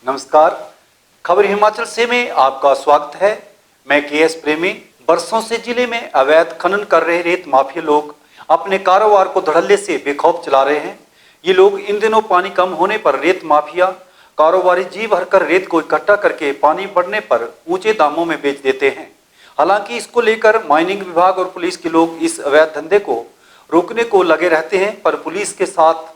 नमस्कार, खबर हिमाचल से में आपका स्वागत है। मैं केएस प्रेमी। बरसों से जिले में अवैध खनन कर रहे रेत माफिया लोग अपने कारोबार को धड़ल्ले से बेखौफ चला रहे हैं। ये लोग इन दिनों पानी कम होने पर रेत माफिया कारोबारी जी भरकर रेत को इकट्ठा करके पानी बढ़ने पर ऊंचे दामों में बेच देते हैं। हालांकि इसको लेकर माइनिंग विभाग और पुलिस के लोग इस अवैध धंधे को रोकने को लगे रहते हैं, पर पुलिस के साथ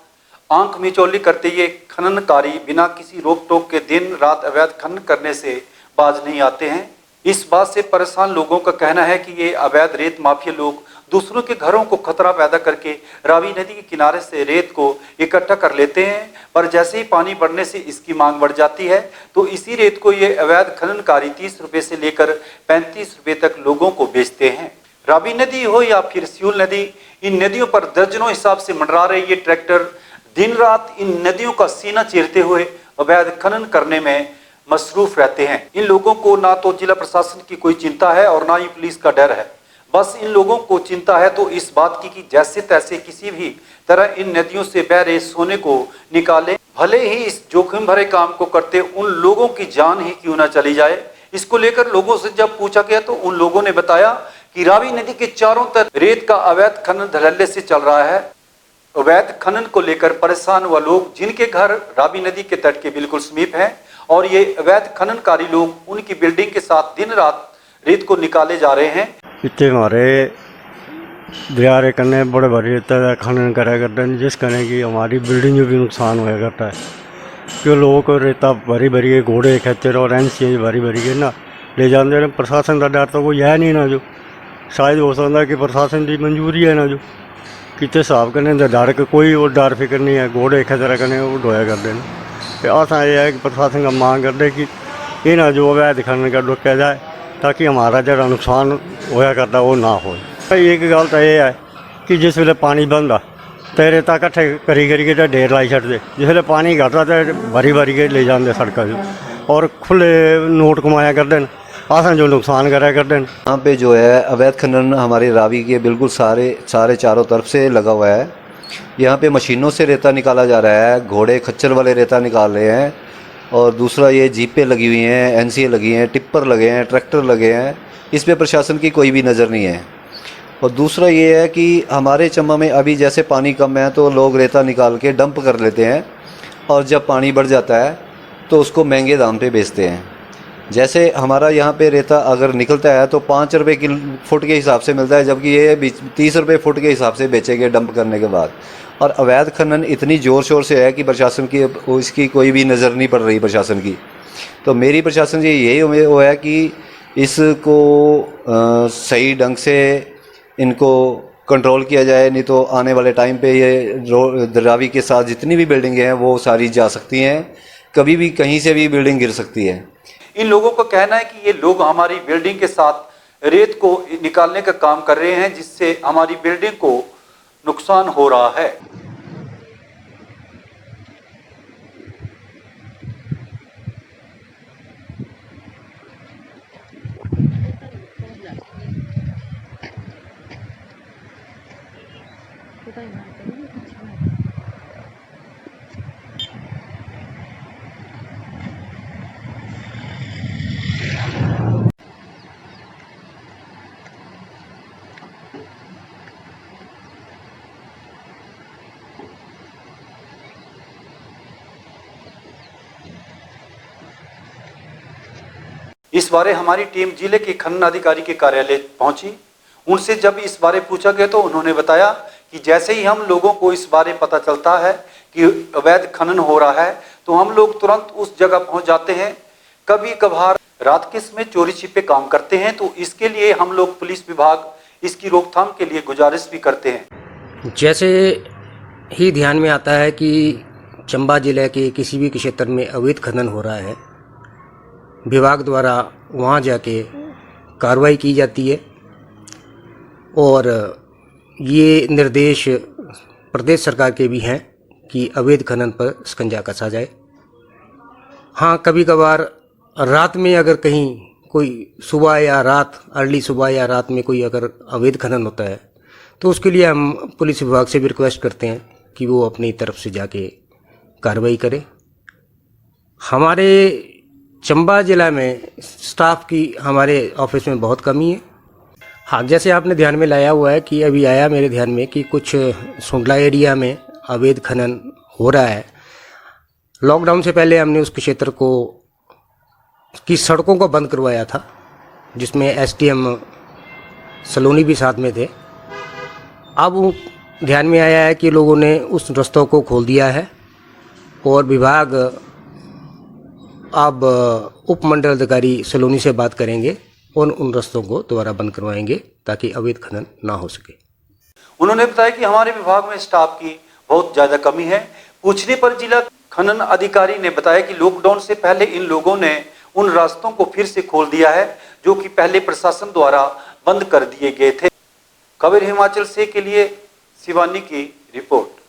आंख मिचौली करते ये खननकारी बिना किसी रोक टोक के दिन रात अवैध खनन करने से बाज नहीं आते हैं। इस बात से परेशान लोगों का कहना है कि ये अवैध रेत माफिया लोग दूसरों के घरों को खतरा पैदा करके रावी नदी के किनारे से रेत को इकट्ठा कर लेते हैं, पर जैसे ही पानी बढ़ने से इसकी मांग बढ़ जाती है तो इसी रेत को ये अवैध खननकारी 30 रुपये से लेकर 35 रुपये तक लोगों को बेचते हैं। रावी नदी हो या फिर सियूल नदी, इन नदियों पर दर्जनों हिसाब से मंडरा रहे ये ट्रैक्टर दिन रात इन नदियों का सीना चीरते हुए अवैध खनन करने में मसरूफ रहते हैं। इन लोगों को ना तो जिला प्रशासन की कोई चिंता है और ना ही पुलिस का डर है। बस इन लोगों को चिंता है तो इस बात की कि जैसे तैसे किसी भी तरह इन नदियों से बह रहे सोने को निकाले, भले ही इस जोखिम भरे काम को करते उन लोगों की जान ही क्यों ना चली जाए। इसको लेकर लोगों से जब पूछा गया तो उन लोगों ने बताया कि रावी नदी के चारों तरफ रेत का अवैध खनन धड़ल्ले से चल रहा है। अवैध खनन को लेकर परेशान हुआ लोग जिनके घर रावी नदी के तट के बिल्कुल समीप हैं और ये अवैध खननकारी लोग उनकी बिल्डिंग के साथ दिन रात रेत को निकाले जा रहे हैं। इतने हमारे दरिया रे कन्ने बड़े बड़े रेता खनन करा करते हैं, जिस कने की हमारी बिल्डिंग में भी नुकसान होया करता है। क्यों लोगों को रेता भरी भरी के घोड़े खच्चर और एनसी भरी भरी के ना ले जाते हैं। प्रशासन का डर तो कोई है नहीं ना, जो शायद हो सकता है कि प्रशासन की मंजूरी है ना, जो कितने हिसाब करने डर के कोई वो डर फिक्र नहीं है। घोड़े खचरा करने वो ढोया करते हैं। आसा ये है कि प्रशासन का मांग करते कि ये ना जो अवैध खनन का रोका जाए ताकि हमारा जरा नुकसान होया करता वो ना हो। एक गल तो ये है कि जिस वे पानी बनता तो रेता कट्ठे करी करी के ढेर लाई छड़ते, जिसले पानी घटता तो भरी भरी के ले जाते सड़क और खुले नोट कमाया करते हैं। आसान जो नुकसान करा करते हैं। यहाँ पे जो है अवैध खनन हमारे रावी के बिल्कुल सारे चारों तरफ से लगा हुआ है। यहाँ पे मशीनों से रेता निकाला जा रहा है, घोड़े खच्चर वाले रेता निकाल रहे हैं। और दूसरा ये जीपें लगी हुई हैं, एनसीए लगी हैं, टिप्पर लगे हैं, ट्रैक्टर लगे हैं। इस पे प्रशासन की कोई भी नज़र नहीं है। और दूसरा ये है कि हमारे चम्बा में अभी जैसे पानी कम है तो लोग रेता निकाल के डंप कर लेते हैं और जब पानी बढ़ जाता है तो उसको महंगे दाम पे बेचते हैं। जैसे हमारा यहाँ पे रेता अगर निकलता है तो 5 रुपये फुट के हिसाब से मिलता है, जबकि ये 30 रुपये फुट के हिसाब से बेचेंगे डंप करने के बाद। और अवैध खनन इतनी ज़ोर शोर से है कि प्रशासन की इसकी कोई भी नज़र नहीं पड़ रही प्रशासन की। तो मेरी प्रशासन से यही वो है कि इसको सही ढंग से इनको कंट्रोल किया जाए, नहीं तो आने वाले टाइम पे ये रावी के साथ जितनी भी बिल्डिंगें हैं वो सारी जा सकती हैं। कभी भी कहीं से भी बिल्डिंग गिर सकती है। इन लोगों का कहना है कि ये लोग हमारी बिल्डिंग के साथ रेत को निकालने का काम कर रहे हैं, जिससे हमारी बिल्डिंग को नुकसान हो रहा है। इस बारे हमारी टीम जिले के खनन अधिकारी के कार्यालय पहुंची। उनसे जब इस बारे पूछा गया तो उन्होंने बताया कि जैसे ही हम लोगों को इस बारे पता चलता है कि अवैध खनन हो रहा है तो हम लोग तुरंत उस जगह पहुंच जाते हैं। कभी कभार रात के समय चोरी छिपे काम करते हैं, तो इसके लिए हम लोग पुलिस विभाग इसकी रोकथाम के लिए गुजारिश भी करते हैं। जैसे ही ध्यान में आता है कि चंबा जिले के किसी भी क्षेत्र में अवैध खनन हो रहा है, विभाग द्वारा वहाँ जाके कार्रवाई की जाती है और ये निर्देश प्रदेश सरकार के भी हैं कि अवैध खनन पर शिकंजा कसा जाए। हाँ, कभी कभार रात में अगर कहीं कोई सुबह या रात अर्ली सुबह या रात में कोई अगर अवैध खनन होता है तो उसके लिए हम पुलिस विभाग से भी रिक्वेस्ट करते हैं कि वो अपनी तरफ से जाके कार्रवाई करे। हमारे चंबा ज़िला में स्टाफ की हमारे ऑफिस में बहुत कमी है। हाँ, जैसे आपने ध्यान में लाया हुआ है कि अभी आया मेरे ध्यान में कि कुछ सुंडला एरिया में अवैध खनन हो रहा है। लॉकडाउन से पहले हमने उस क्षेत्र को की सड़कों को बंद करवाया था, जिसमें एसडीएम सलोनी भी साथ में थे। अब ध्यान में आया है कि लोगों ने उस रास्तों को खोल दिया है और विभाग अब उप मंडल अधिकारी सलोनी से बात करेंगे और उन रास्तों को दोबारा बंद करवाएंगे ताकि अवैध खनन ना हो सके। उन्होंने बताया कि हमारे विभाग में स्टाफ की बहुत ज्यादा कमी है। पूछने पर जिला खनन अधिकारी ने बताया कि लॉकडाउन से पहले इन लोगों ने उन रास्तों को फिर से खोल दिया है जो कि पहले प्रशासन द्वारा बंद कर दिए गए थे। खबर हिमाचल से के लिए शिवानी की रिपोर्ट।